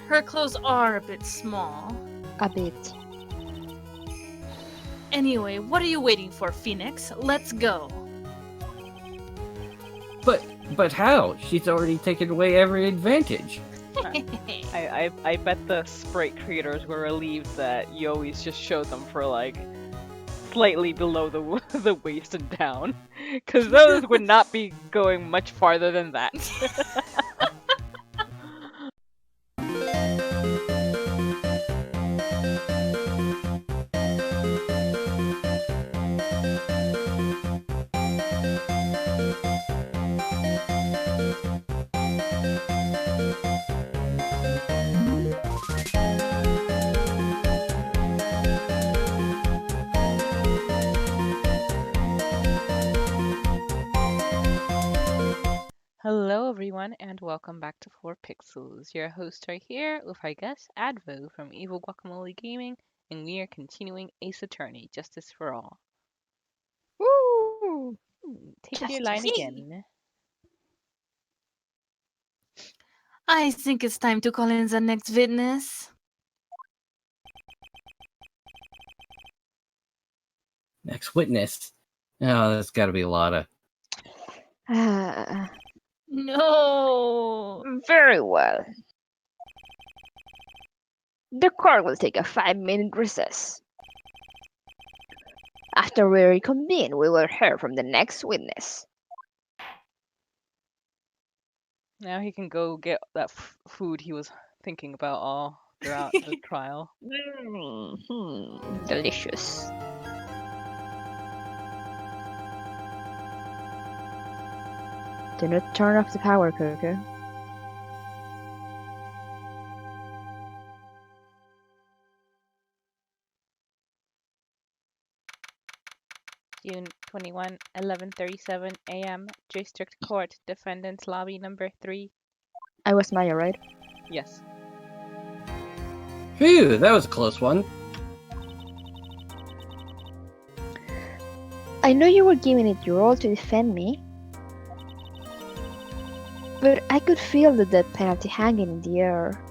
Her clothes are a bit small. A bit. Anyway, what are you waiting for, Phoenix? Let's go. But how? She's already taken away every advantage. I bet the sprite creators were relieved that you always just showed them for like slightly below the waist and down, because those would not be going much farther than that. Hello everyone and welcome back to 4 Pixels. Your hosts are here with our guest Advo from Evil Guacamole Gaming, and we are continuing Ace Attorney, Justice for All. Woo! Take your line again. I think it's time to call in the next witness. Next witness. Oh, that's got to be Lotta. No. Very well. The court will take a 5-minute recess. After we reconvene, we will hear from the next witness. Now he can go get that food he was thinking about all throughout the trial. Delicious. Do not turn off the power, Coco. June 21, 11:37 a.m. District Court, Defendant's Lobby number 3. I was Maya, right? Yes. Phew, that was a close one. I know you were giving it your all to defend me, but I could feel the death penalty hanging in the air.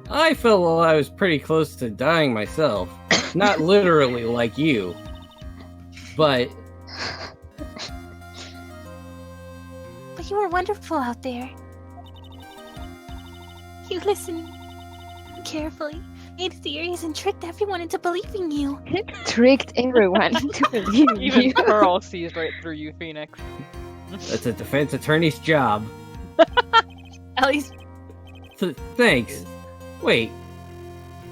I felt I was pretty close to dying myself. Not literally like you, but... But you were wonderful out there. You listened carefully, made theories, and tricked everyone into believing you. Tricked everyone to believe Even you. Pearl sees right through you, Phoenix. That's a defense attorney's job. At least... Thanks. Wait.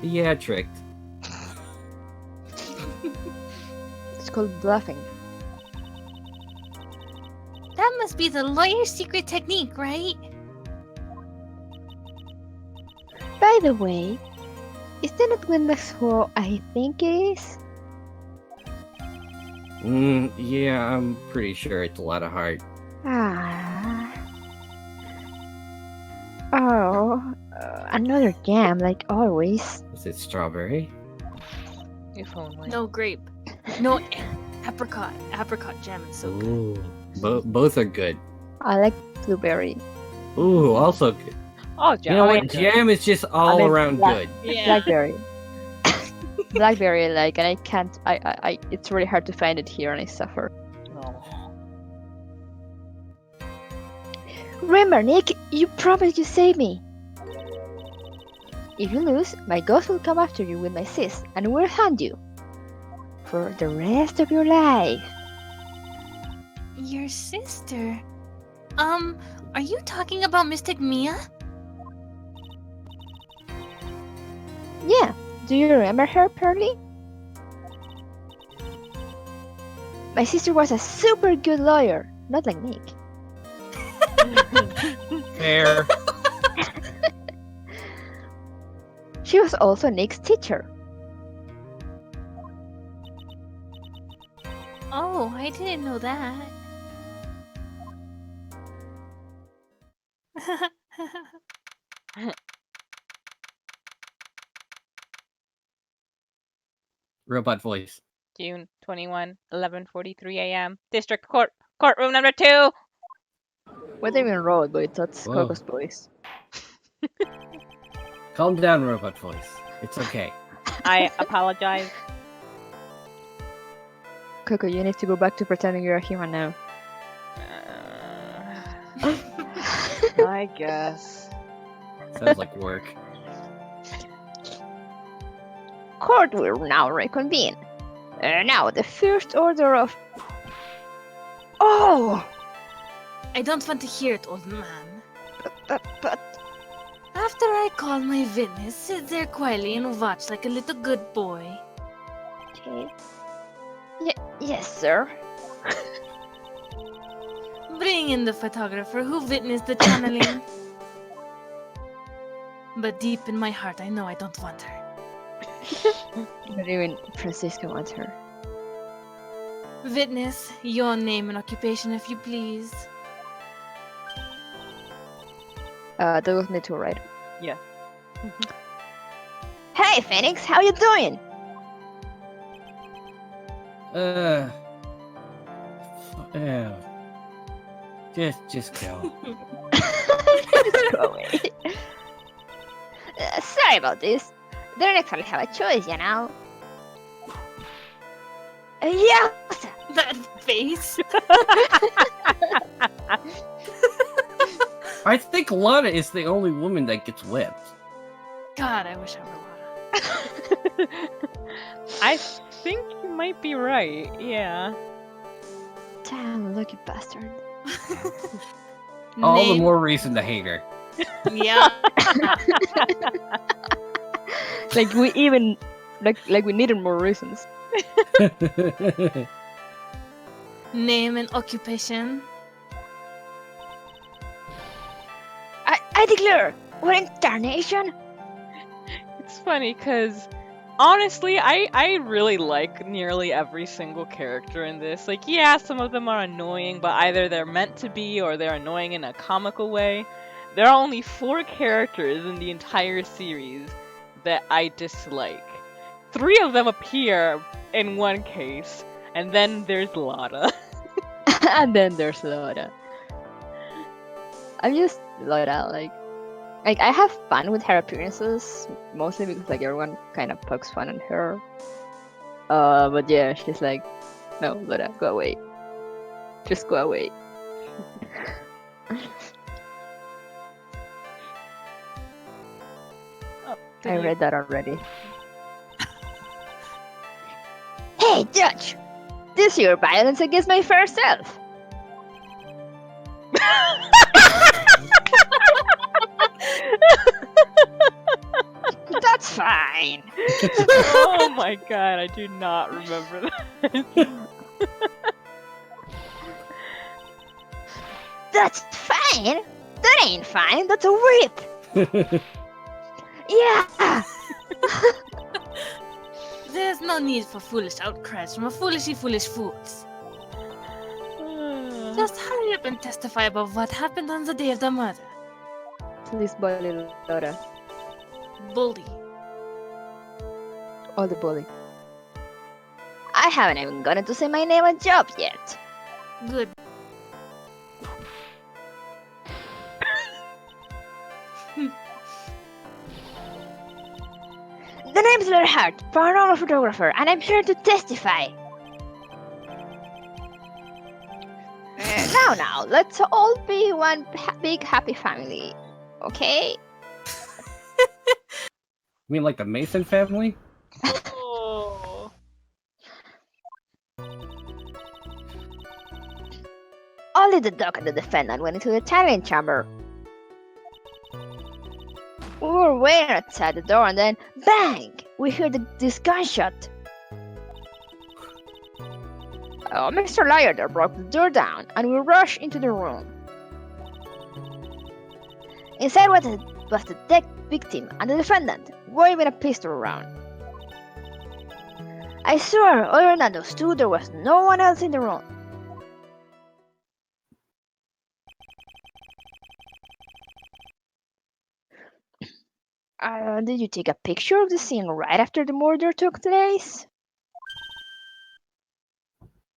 Yeah, tricked. It's called bluffing. That must be the lawyer's secret technique, right? By the way, is that not witness who I think it is? Yeah, I'm pretty sure it's a lot of heart. Another jam, like always. Is it strawberry? If only. No grape. No apricot. Apricot jam is so good. Ooh. Both are good. I like blueberry. Ooh, also good. Oh, jam. You know what? Jam is just all around good. Yeah. Blackberry. Blackberry, like, and I can't. I. It's really hard to find it here, and I suffer. Oh. Remember, Nick, you promised you save me. If you lose, my ghost will come after you with my sis, and will haunt you for the rest of your life. Your sister? Are you talking about Mystic Mia? Yeah, do you remember her, Pearly? My sister was a super good lawyer, not like Nick. Fair. She was also Nick's teacher. Oh, I didn't know that. Robot voice. June 21, 11:43 a.m. District Court, courtroom number 2. What even wrote, but that's Whoa. Coco's voice. Calm down, robot voice. It's okay. I apologize. Coco, you need to go back to pretending you're a human now. I guess. Sounds like work. Court will now reconvene. Now, the first order of... Oh! I don't want to hear it, old man. But... After I call my witness, sit there quietly and watch like a little good boy. Okay. Yes, sir. Bring in the photographer who witnessed the channeling. But deep in my heart, I know I don't want her. Not even Francisco wants her. Witness, your name and occupation, if you please. Those need to write. Yeah. Hey, Phoenix, how you doing? Yeah. Just go. Just go away. Sorry about this. They don't actually have a choice, you know. Yes! That face. I think Lana is the only woman that gets whipped. God, I wish I were Lana. I think you might be right. Yeah. Damn, lucky bastard. All the Name- more reason to hate her. Yeah. Like we even like we needed more reasons. Name and occupation. I declare, what in tarnation? It's funny because honestly, I really like nearly every single character in this. Like, yeah, some of them are annoying, but either they're meant to be or they're annoying in a comical way. There are only 4 characters in the entire series that I dislike. 3 of them appear in one case, and then there's Lada. And then there's Loda. I'm just Loda, like I have fun with her appearances, mostly because like everyone kind of pokes fun at her. But yeah, she's like, no, Loda, go away. Just go away. I read that already. Hey, Judge! This your violence against my fair self. That's fine. Oh my god, I do not remember that. That's fine. That ain't fine. That's a whip. Yeah. There's no need for foolish outcries from a foolish fools. Just hurry up and testify about what happened on the day of the murder. Please bully Loda. Bully. All the bully. I haven't even gotten to say my name and job yet. Good. The name's Lerhart, paranormal photographer, and I'm here to testify. Now, let's all be one big happy family, okay? You mean like the Mason family? Oh. Only the doc and the defendant went into the talent chamber. We were waiting outside the door and then, bang! We heard this gunshot. Mr. Liar there broke the door down and we rushed into the room. Inside was the dead victim and the defendant, waving a pistol around. I swear, other than those two, there was no one else in the room. Did you take a picture of the scene right after the murder took place?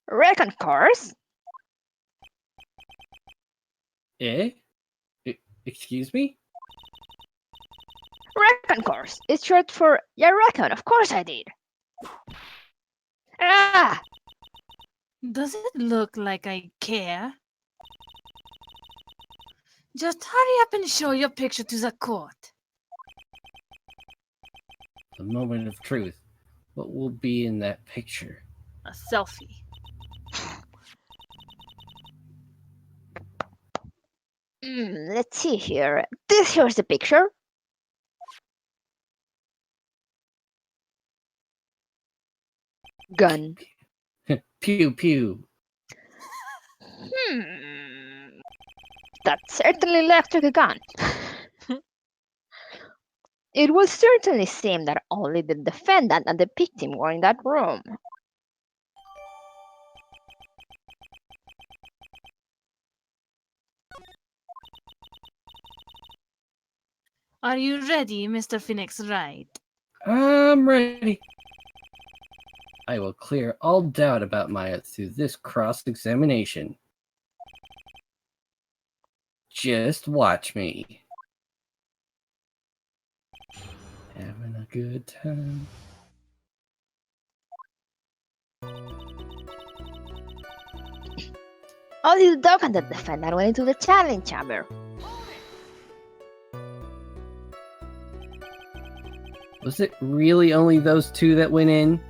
Reckon course. Eh? Excuse me? Recon course. It's short for yeah, reckon. Of course I did. Ah! Does it look like I care? Just hurry up and show your picture to the court. The moment of truth. What will be in that picture? A selfie. Let's see here. This here's the picture. Gun. Pew pew. That certainly looks like a gun. It would certainly seem that only the defendant and the victim were in that room. Are you ready, Mr. Phoenix Wright? I'm ready. I will clear all doubt about Maya through this cross-examination. Just watch me. Having a good time. Only the dog and the defendant went into the challenge chamber. Was it really only those two that went in?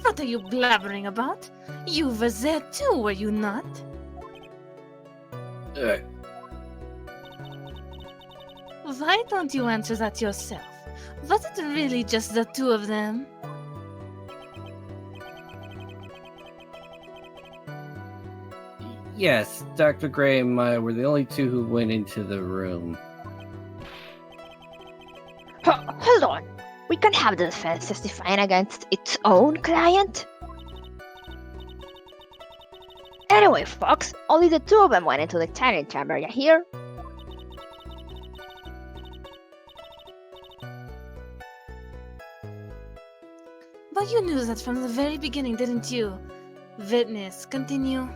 What are you blabbering about? You were there too, were you not? Why don't you answer that yourself? Was it really just the two of them? Yes, Dr. Gray and Maya were the only two who went into the room. Hold on. We can't have the defense testifying against its own client. Anyway, Fox, only the two of them went into the challenge chamber, you hear? But you knew that from the very beginning, didn't you? Witness, continue.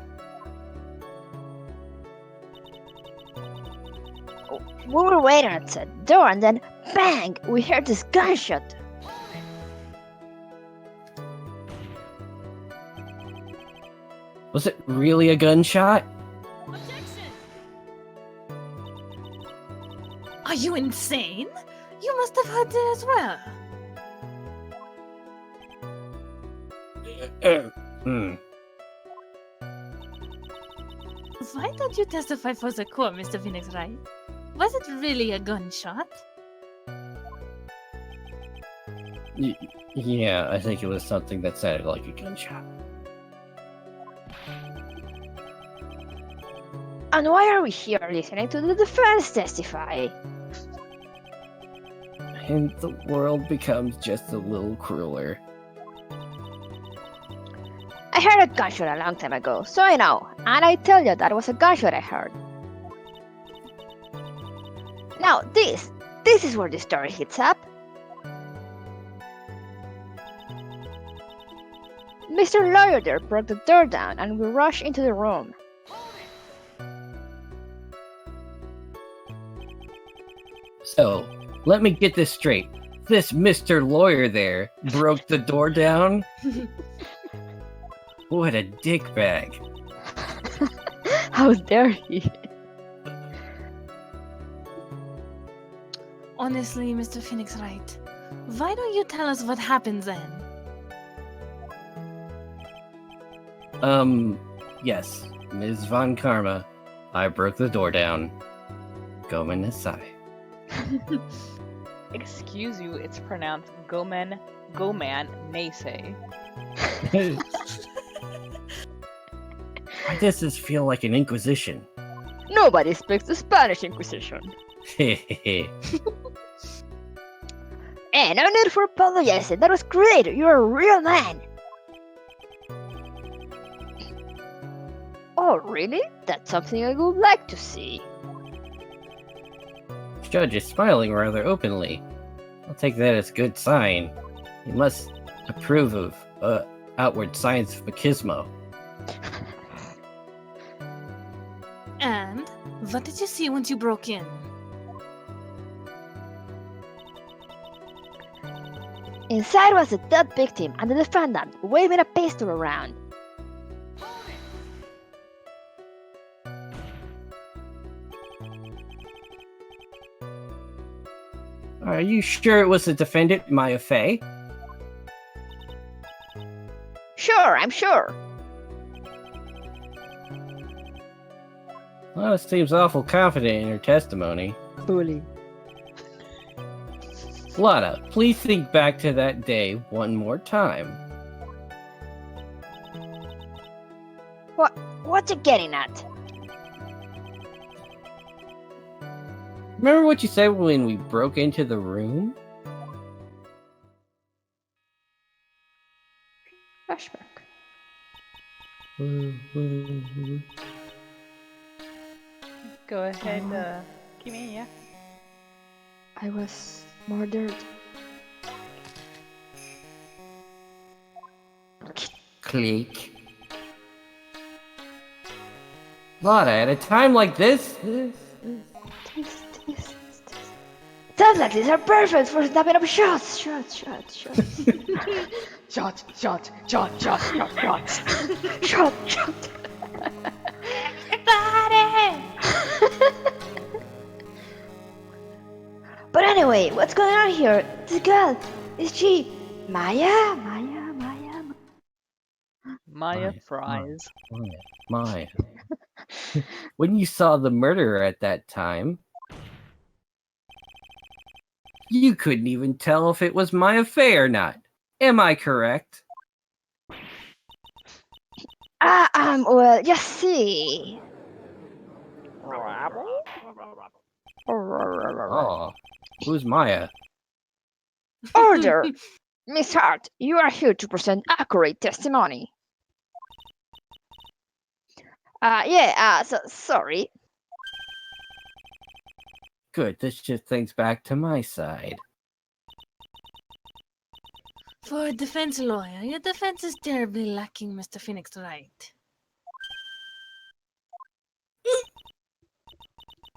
We were waiting at the door and then, bang! We heard this gunshot. Was it really a gunshot? Are you insane? You must have heard it as well. Why don't you testify for the court, Mr. Phoenix Wright? Was it really a gunshot? Yeah, I think it was something that sounded like a gunshot. And why are we here listening to the defense testify? And the world becomes just a little crueler. I heard a gunshot a long time ago, so I know. And I tell you that was a gunshot I heard. Now this is where the story hits up. Mr. Lawyer there broke the door down and we rushed into the room. So, let me get this straight. This Mr. Lawyer there broke the door down? What a dickbag. How dare he? Honestly, Mr. Phoenix Wright, why don't you tell us what happened then? Yes, Ms. Von Karma, I broke the door down. Gomen Asai. Excuse you, it's pronounced Goman Naysay. Why does this feel like an inquisition? Nobody speaks the Spanish Inquisition. Hehehe. Hey, no need for apologizing. That was great. You're a real man. Oh, really? That's something I would like to see. Judge is smiling rather openly. I'll take that as a good sign. He must approve of outward signs of machismo. And what did you see once you broke in? Inside was the dead victim and the defendant waving a pistol around. Are you sure it was the defendant, Maya Fey? Sure, I'm sure. Well, it seems awful confident in her testimony. Bully. Lotta, please think back to that day one more time. What you getting at? Remember what you said when we broke into the room? Flashback. Go ahead, Kimi, yeah. I was murdered. Click. Lotta, at a time like this? Sounds like these are perfect for snapping up shots. Shots. Shot, shot, shot, shot, shot, shots. Shot. Everybody! But anyway, what's going on here? This girl, is she Maya? Maya fries. Maya. When you saw the murderer at that time, you couldn't even tell if it was Maya Fey or not. Am I correct? Well, just see. Oh, who's Maya? Order! Miss Hart, you are here to present accurate testimony. Sorry. Good, this shifts things back to my side. For a defense lawyer, your defense is terribly lacking, Mr. Phoenix Wright.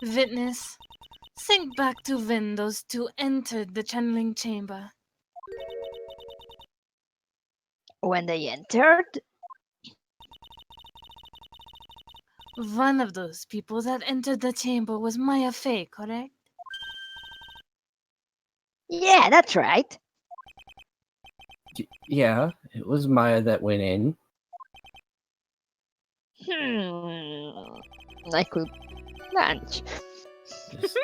Witness, think back to when those two entered the channeling chamber. When they entered, One of those people that entered the chamber was Maya Fey, correct? yeah, that's right. Yeah, it was Maya that went in. I could lunch. Just-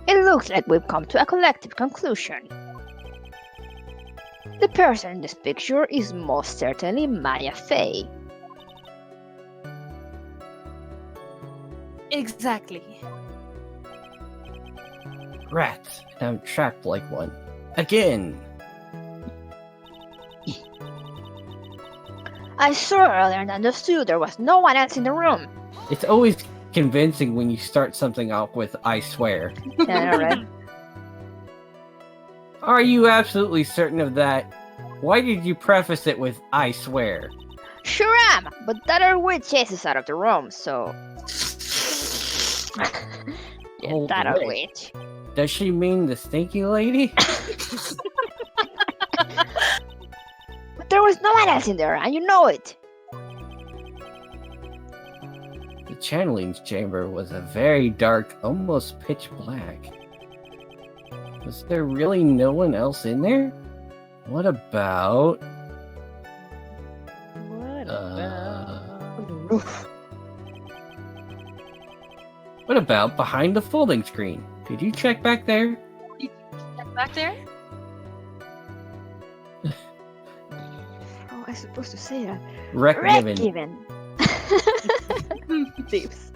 It looks like we've come to a collective conclusion. The person in this picture is most certainly Maya Fey. Exactly. Rats, and I'm trapped like one. Again! I saw earlier and understood there was no one else in the room. It's always convincing when you start something off with "I swear." Yeah, I know, right? Are you absolutely certain of that? Why did you preface it with "I swear"? Sure am, but that other witch chases out of the room, so... yeah, Old that other witch. witch. Does she mean the stinky lady? But there was no one else in there, and you know it. The channeling chamber was a very dark, almost pitch black. Was there really no one else in there? What about... What What about behind the folding screen? Did you check back there? Back there? How am I supposed to say that? Wreck given. Given. Tips.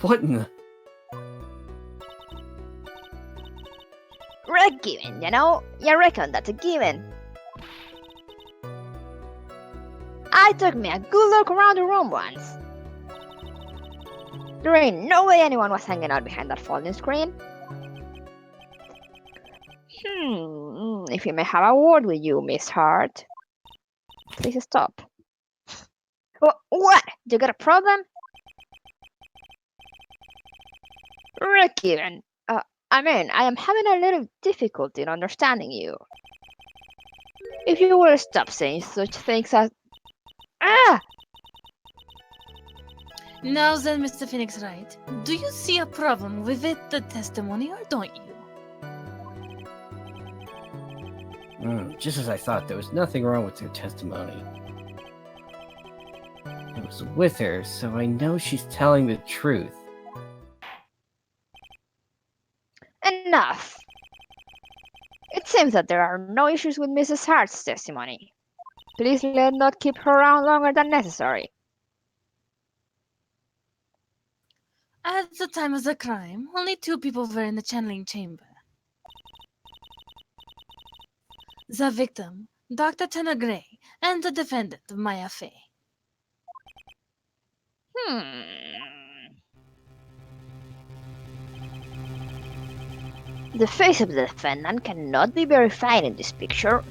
What in the... Red given, you know? You reckon that's a given. I took me a good look around the room once. There ain't no way anyone was hanging out behind that folding screen. If you may have a word with you, Miss Hart. Please stop. What? You got a problem? Rick, I am having a little difficulty in understanding you. If you will stop saying such things as Ah! Now then, Mr. Phoenix Wright, do you see a problem with the testimony or don't you? Just as I thought, there was nothing wrong with her testimony. I was with her, so I know she's telling the truth. Enough! It seems that there are no issues with Mrs. Hart's testimony. Please let not keep her around longer than necessary. At the time of the crime, only 2 people were in the channeling chamber. The victim, Dr. Turner Gray, and the defendant, Maya Fey. The face of the defendant cannot be verified in this picture.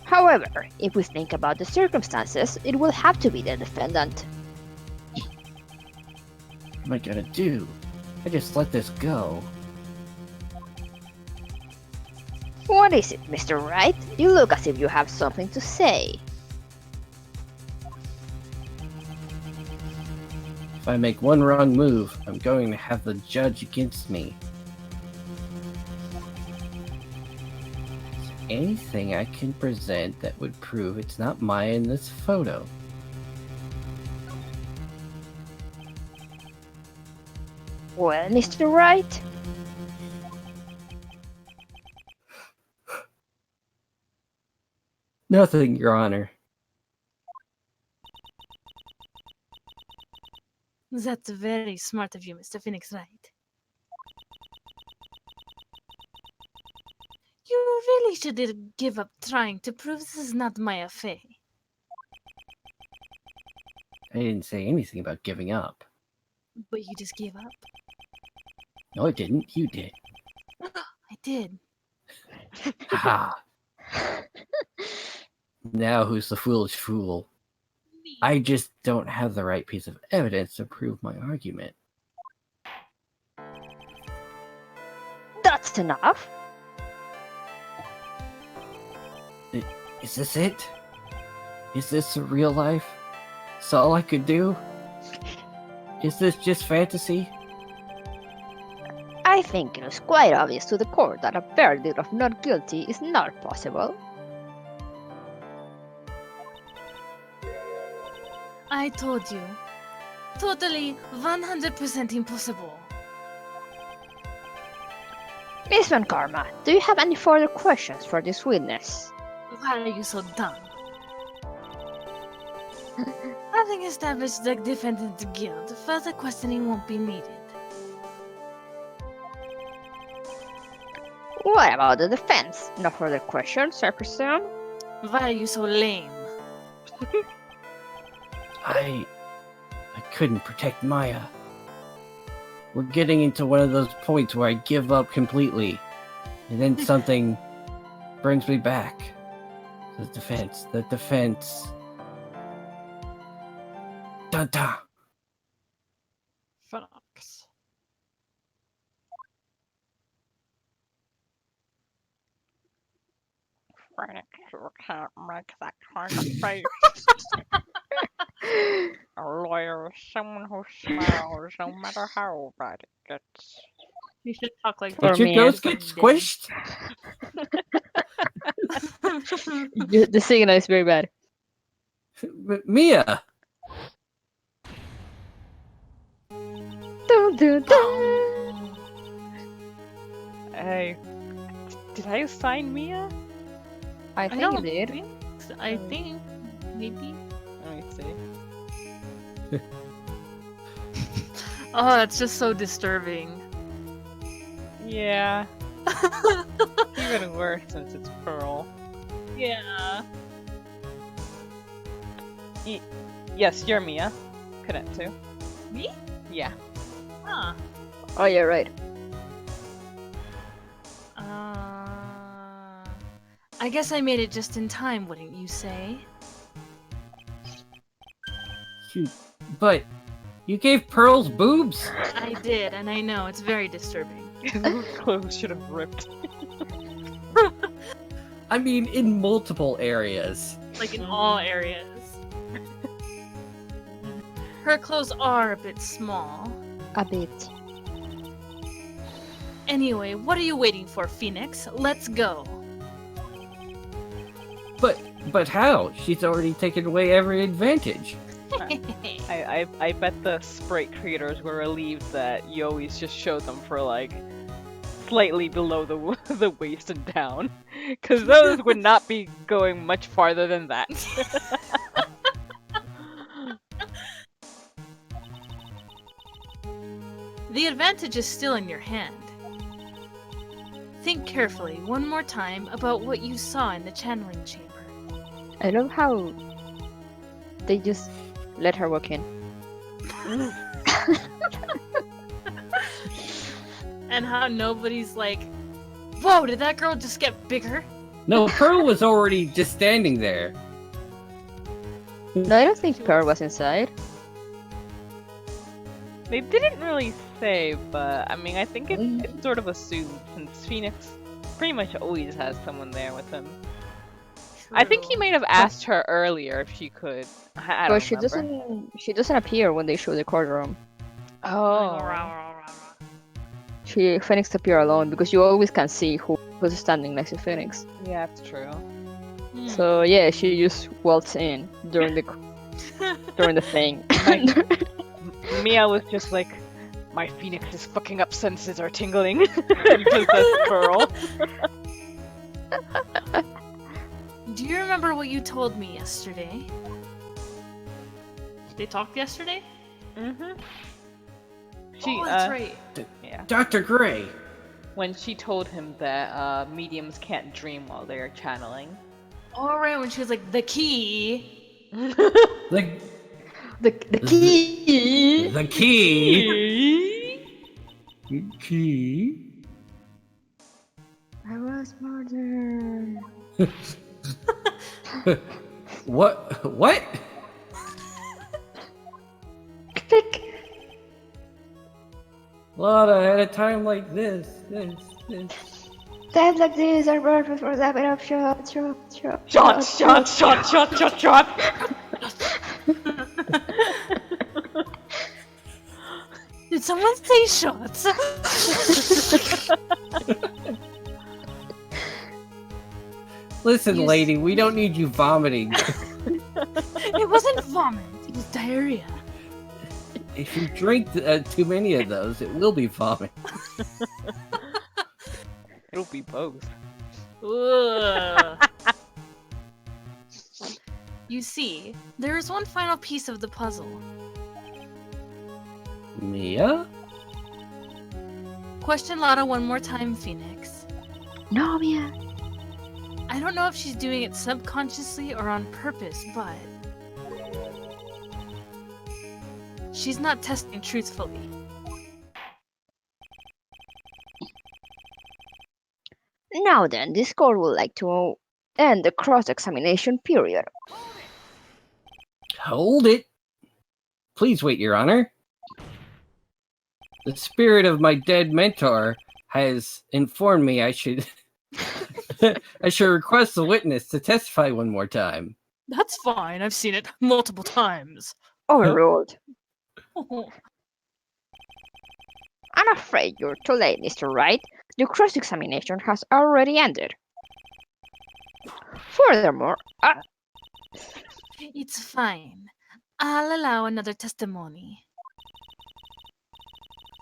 However, if we think about the circumstances, it will have to be the defendant. What am I gonna do? I just let this go. What is it, Mr. Wright? You look as if you have something to say. If I make one wrong move, I'm going to have the judge against me. Is there anything I can present that would prove it's not Maya in this photo? Well, Mr. Wright? Nothing, Your Honor. That's very smart of you, Mr. Phoenix Wright. You really should give up trying to prove this is not Maya Fey. I didn't say anything about giving up. But you just gave up. No, I didn't. You did. I did. Haha. Now who's the foolish fool? Me. I just don't have the right piece of evidence to prove my argument. That's enough. Is this it? Is this real life? Is all I could do? Is this just fantasy? I think it was quite obvious to the court that a verdict of not guilty is not possible. I told you. Totally 100% impossible. Miss Van Karma, do you have any further questions for this witness? Why are you so dumb? Having established the defendant's guilt, further questioning won't be needed. What about the defense? No further questions, I presume? Why are you so lame? I couldn't protect Maya. We're getting into one of those points where I give up completely, and then something brings me back. The defense. Dun dun. Fox. Frank, you can't make that kind of face. A lawyer is someone who smiles no matter how bad it gets. You should talk like For Did your me, ghost I'm get dead. squished? The signal is very bad. Mia! Dun, dun, dun. Hey, did I assign Mia? I I think don't you did. think so. I think maybe. Let me see. Oh, that's just so disturbing. Yeah, even worse since it's Pearl. Yeah. Yes, you're Mia. Connect to. Me? Yeah. Huh. Oh, you're right. I guess I made it just in time, wouldn't you say? But you gave Pearls boobs? I did, and I know, it's very disturbing. Those clothes should have ripped. I mean, in multiple areas. Like in all areas. Her clothes are a bit small. A bit. Anyway, what are you waiting for, Phoenix? Let's go. But how? She's already taken away every advantage. I bet the sprite creators were relieved that you always just showed them for like slightly below the waist and down, because those would not be going much farther than that. The advantage is still in your hand. Think carefully one more time about what you saw in the channeling chamber. I love how they just let her walk in. And how nobody's like, whoa, did that girl just get bigger? No, Pearl was already just standing there. No, I don't think Pearl was inside. They didn't really say, but I mean, I think it's sort of assumed since Phoenix pretty much always has someone there with him. I think he might have asked her earlier if she could. I don't But she remember. doesn't appear when they show the courtroom. Oh. Phoenix appear alone because you always can see who's standing next to Phoenix. Yeah, that's true. So yeah, she just waltzed in during the thing. Mia was just like, my Phoenix's fucking up senses are tingling. And possessed Pearl. Do you remember what you told me yesterday? They talked yesterday? Mm-hmm. Oh, that's right. Yeah. Dr. Gray. When she told him that mediums can't dream while they're channeling. All right, when she was like, the key. Like The key. the key. Key. I was murdered. What? What? Click. Lotta, at a time like this. Times like these are perfect for wrapping up shot. Shot! Did someone say shots? Listen, lady, we don't need you vomiting. It wasn't vomit, it was diarrhea. If you drink too many of those, it will be vomit. It'll be both. Ugh. You see, there is one final piece of the puzzle. Mia? Question Lotta one more time, Phoenix. No, Mia. I don't know if she's doing it subconsciously or on purpose, but she's not testing truthfully. Now then, this court would like to end the cross-examination period. Hold it. Please wait, Your Honor. The spirit of my dead mentor has informed me I should I should request the witness to testify one more time. That's fine, I've seen it multiple times. Overruled. I'm afraid you're too late, Mr. Wright. The cross-examination has already ended. Furthermore, It's fine. I'll allow another testimony.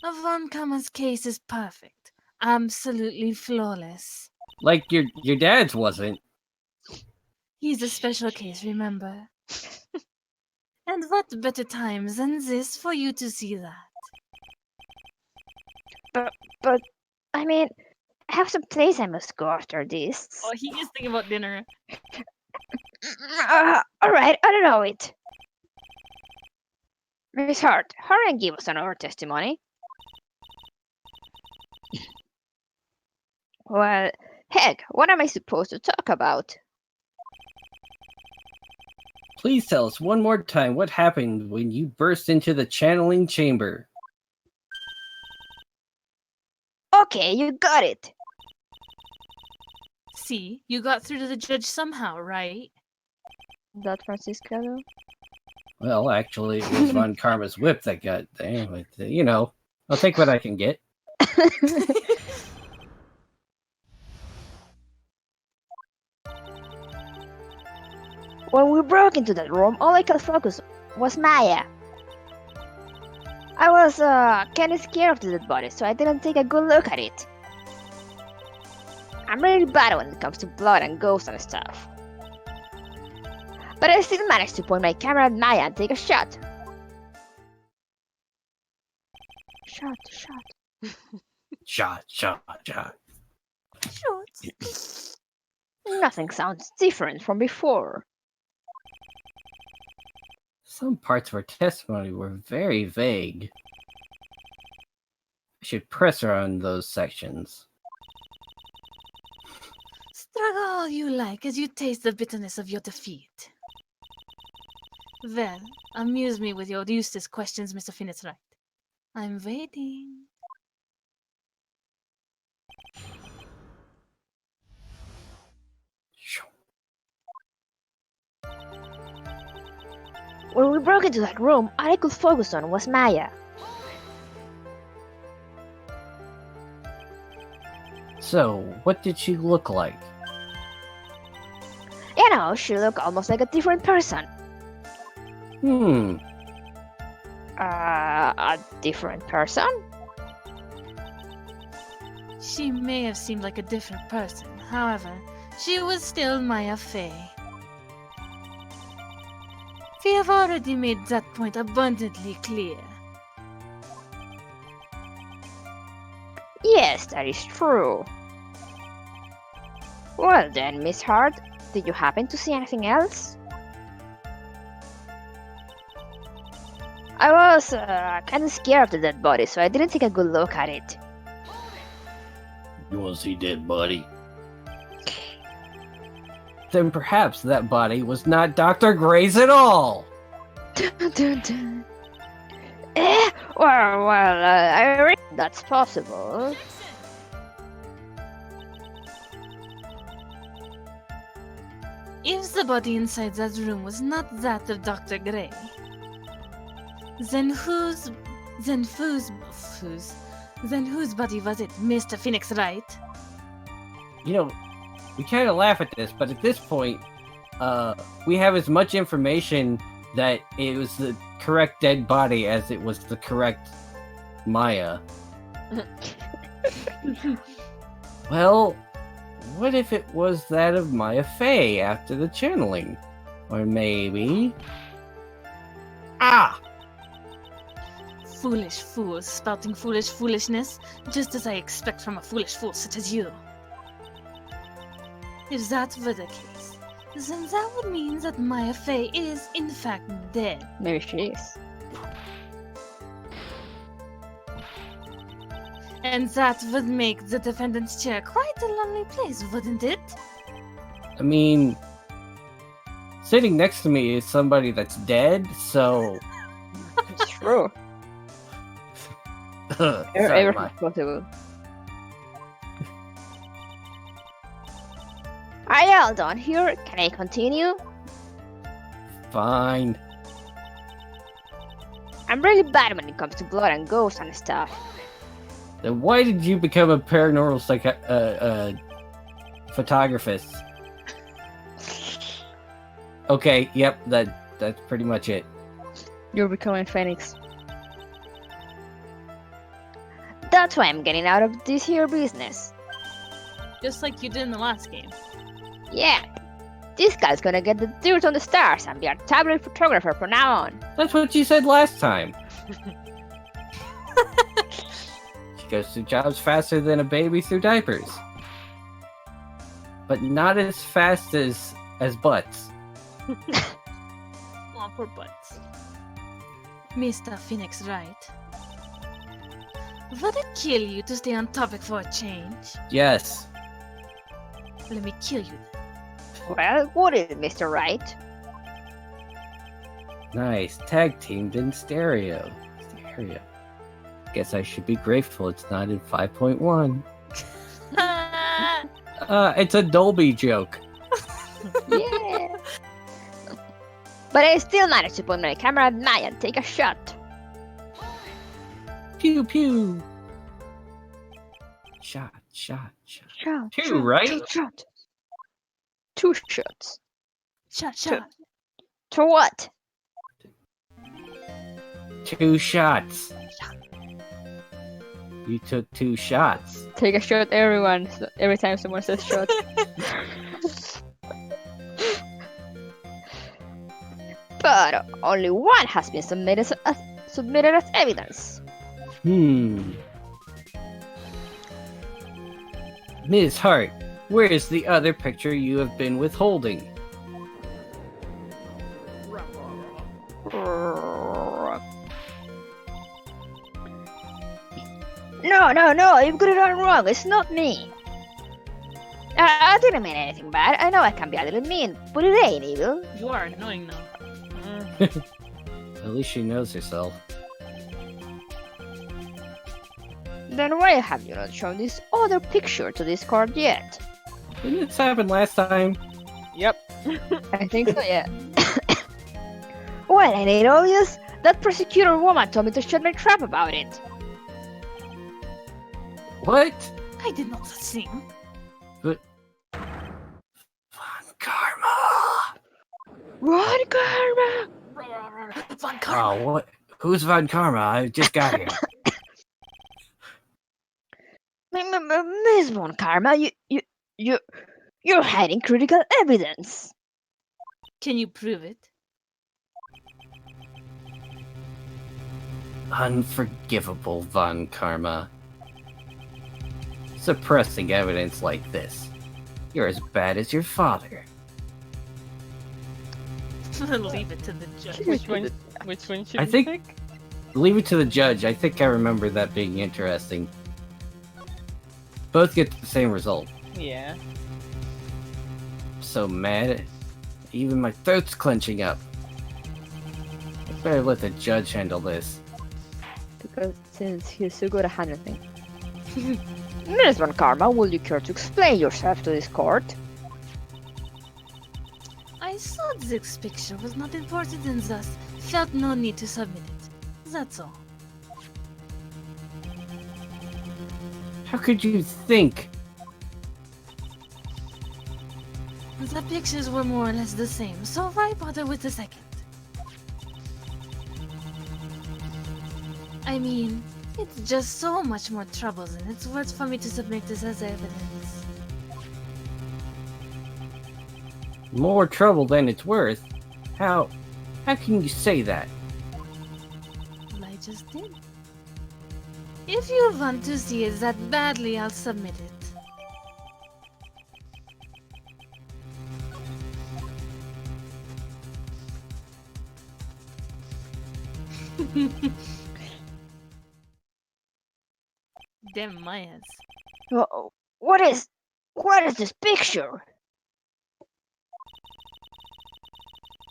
Von Kammer's case is perfect. Absolutely flawless. Like your dad's wasn't. He's a special case, remember? And what better time than this for you to see that? but I mean, I have some place I must go after this. Oh, he is thinking about dinner. Alright, I don't know it. Miss Hart, hurry and give us another testimony. Well, Heck, what am I supposed to talk about? Please tell us one more time what happened when you burst into the channeling chamber. Okay, you got it. See, you got through to the judge somehow, right? That Francisco. Well, actually, it was Von Karma's whip that got there, but I'll take what I can get. When we broke into that room, all I could focus was Maya. I was kinda scared of the dead body, so I didn't take a good look at it. I'm really bad when it comes to blood and ghosts and stuff. But I still managed to point my camera at Maya and take a shot. Shot. Shot. Short. Nothing sounds different from before. Some parts of her testimony were very vague. I should press her on those sections. Struggle all you like as you taste the bitterness of your defeat. Well, amuse me with your useless questions, Mr. Finn's right. I'm waiting. When we broke into that room, all I could focus on was Maya. So, what did she look like? You know, she looked almost like a different person. A different person? She may have seemed like a different person. However, she was still Maya Fey. We have already made that point abundantly clear. Yes, that is true. Well then, Miss Hart, did you happen to see anything else? I was kinda scared of the dead body, so I didn't take a good look at it. You want to see dead body? Then perhaps that body was not Dr. Gray's at all! I reckon that's possible. If the body inside that room was not that of Dr. Gray, then whose body was it, Mr. Phoenix, right? We kind of laugh at this, but at this point, we have as much information that it was the correct dead body as it was the correct Maya. Well, what if it was that of Maya Fey after the channeling? Or maybe... Ah! Foolish fools spouting foolish foolishness, just as I expect from a foolish fool such as you. If that were the case, then that would mean that Maya Fey is, in fact, dead. Maybe she is. And that would make the defendant's chair quite a lonely place, wouldn't it? I mean... Sitting next to me is somebody that's dead, so... It's true. Sorry, Everything's possible. Are you all done here? Can I continue? Fine. I'm really bad when it comes to blood and ghosts and stuff. Then why did you become a paranormal photographist? Okay, yep, that's pretty much it. You're becoming Phoenix. That's why I'm getting out of this here business. Just like you did in the last game. Yeah. This guy's gonna get the dirt on the stars and be a tabloid photographer from now on. That's what you said last time. She goes through jobs faster than a baby through diapers. But not as fast as butts. Aw, poor butts. Mr. Phoenix, right? Would it kill you to stay on topic for a change? Yes. Let me kill you. Well, what is it, Mr. Wright? Nice. Tag teamed in stereo. Guess I should be grateful it's not in 5.1. It's a Dolby joke. Yeah. But I still managed to put my camera at Maya and take a shot. Pew pew. Shot. Shot. Two, right? Shot. 2 shots. Shot. To what? 2 shots. You took 2 shots. Take a shot, everyone. Every time someone says shot. But only one has been submitted as evidence. Ms. Hart, where is the other picture you have been withholding? No, you've got it all wrong. It's not me. I didn't mean anything bad. I know I can be a little mean, but it ain't evil. You are annoying now. At least she knows herself. Then why have you not shown this other picture to this court yet? Didn't this happen last time? Yep. I think so, yeah. Well, ain't it obvious? That prosecutor woman told me to shut my trap about it. What? I did not such thing. But... Von Karma! Von Karma! Von Karma. Oh, what? Who's Von Karma? I just got here. Miss Von Karma, you're hiding critical evidence. Can you prove it? Unforgivable, Von Karma. Suppressing evidence like this. You're as bad as your father. Leave it to the judge. Which one should I we think- pick? Leave it to the judge. I think I remember that being interesting. Both get the same result. Yeah. I'm so mad. Even my throat's clenching up. I better let the judge handle this. Because since he's so good at handling things. Miss Von Karma, will you care to explain yourself to this court? I saw this picture was not important and thus felt no need to submit it. That's all. How could you think? The pictures were more or less the same, so why bother with the second? I mean, it's just so much more trouble than it's worth for me to submit this as evidence. More trouble than it's worth? How can you say that? Well, I just did. If you want to see it that badly, I'll submit it. Damn Mayas. What is this picture?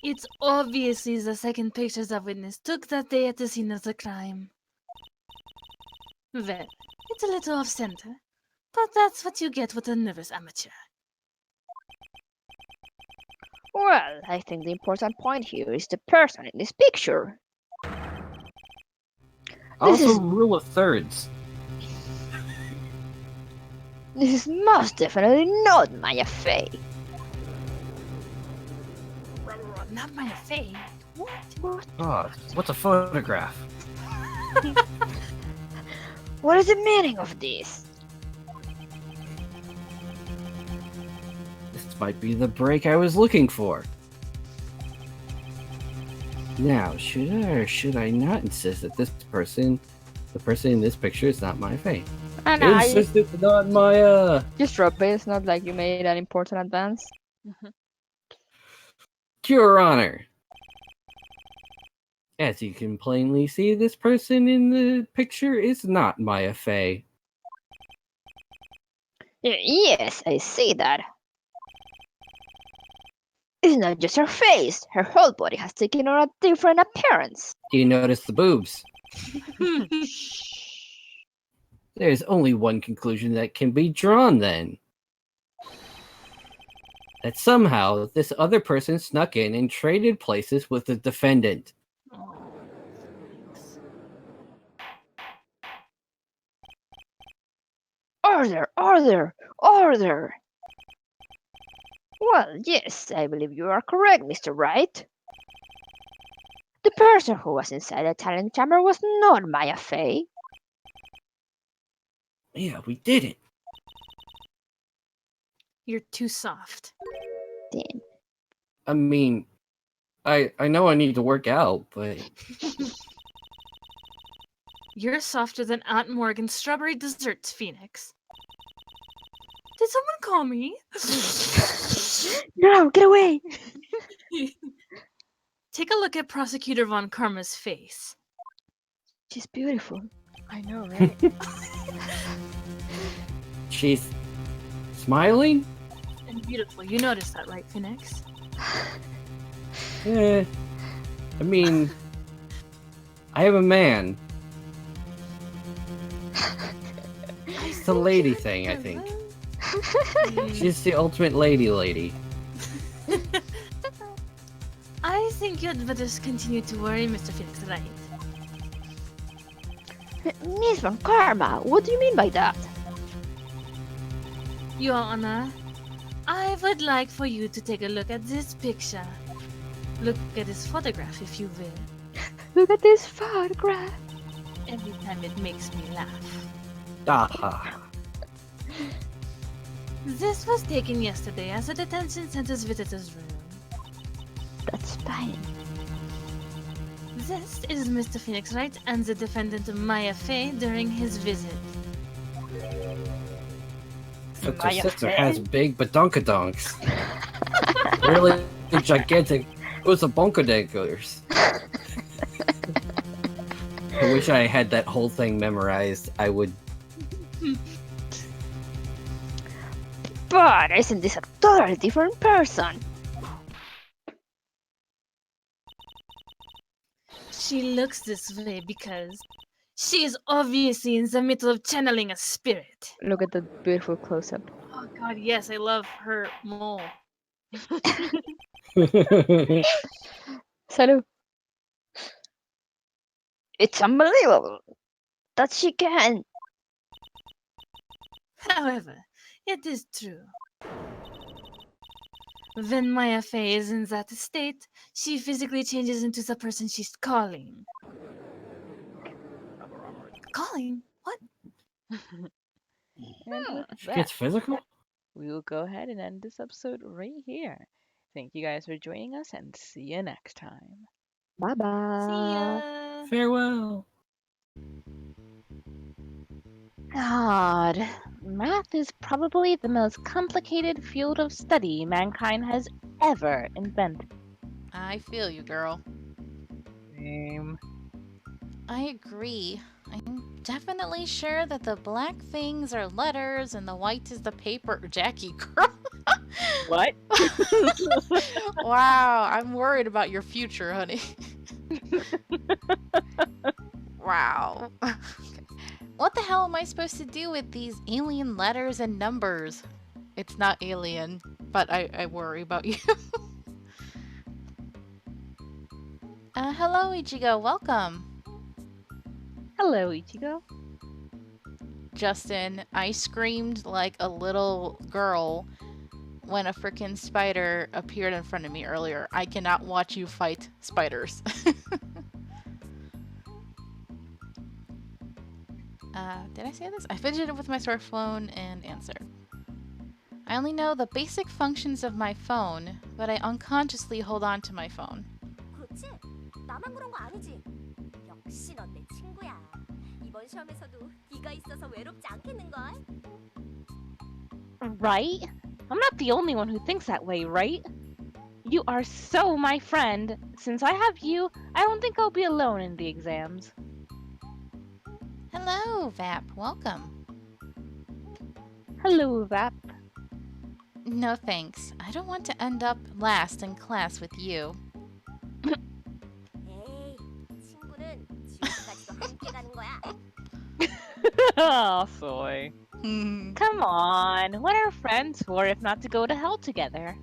It's obviously the second pictures the witness took that day at the scene of the crime. Well, it's a little off-center, but that's what you get with a nervous amateur. Well, I think the important point here is the person in this picture. Also, rule of thirds. This is most definitely not Maya Fey. Not my face. What? Oh, what's a photograph? What is the meaning of this? This might be the break I was looking for. Now, should I or should I not insist that the person in this picture is not my face? And I Insist it's not my, just drop it. It's not like you made an important advance. Your Honor. As you can plainly see, this person in the picture is not Maya Fey. Yes, I see that. It's not just her face. Her whole body has taken on a different appearance. Do you notice the boobs? Shh. There's only one conclusion that can be drawn then. That somehow this other person snuck in and traded places with the defendant. Oh, Order, order, order! Well, yes, I believe you are correct, Mr. Wright. The person who was inside the talent chamber was not Maya Fey. Yeah, we did it. you're too soft. Then, I mean, I know I need to work out, but You're softer than Aunt Morgan's strawberry desserts, Phoenix. Did someone call me? no, get away! Take a look at Prosecutor Von Karma's face. She's beautiful. I know, right? she's smiling? And beautiful. You noticed that, right, Phoenix? I mean, I am a man. It's a lady thing, I think. She's the ultimate lady. I think you'd better continue to worry, Mr. Phoenix, right? Miss Von Karma, what do you mean by that? Your Honor, I would like for you to take a look at this picture. Look at this photograph, if you will. Look at this photograph. Every time it makes me laugh. Ah, This was taken yesterday as a detention center's visitor's room. That's fine. This is Mr. Phoenix Wright and the defendant Maya Fey during his visit. but Maya your sister Fey? has big badonkadonks. Really gigantic bonkadankers. I wish I had that whole thing memorized. I would. But isn't this a totally different person? She looks this way because she is obviously in the middle of channeling a spirit. Look at the beautiful close-up. Oh god, yes, I love her mole. Salut. It's unbelievable that she can. However, it is true. When Maya Fey is in that state, she physically changes into the person she's calling. Calling? What? And with She that, gets physical? we will go ahead and end this episode right here. Thank you guys for joining us, and see you next time. Bye See bye. ya! Farewell. God, math is probably the most complicated field of study mankind has ever invented. I feel you, girl. Same. I agree. I'm definitely sure that the black things are letters and the white is the paper. Jackie, girl. What? Wow, I'm worried about your future, honey. Wow. What the hell am I supposed to do with these alien letters and numbers? It's not alien, but I worry about you. Hello, Ichigo. Welcome. Hello, Ichigo. Justin, I screamed like a little girl when a freaking spider appeared in front of me earlier. I cannot watch you fight spiders. Did I say this? I fidgeted with my smartphone and answered. I only know the basic functions of my phone, but I unconsciously hold on to my phone. 그렇지? 나만 그런 거 아니지? 역시 넌 내 친구야. 이번 시험에서도 네가 있어서 외롭지 않겠는걸? Right? I'm not the only one who thinks that way, right? You are so my friend. Since I have you, I don't think I'll be alone in the exams. Hello, Vap. Welcome. Hello, Vap. No thanks. I don't want to end up last in class with you. 에이, 친구는 지옥까지도 함께 가는 거야. Oh, soy. Hmm. Come on, what are friends for if not to go to hell together?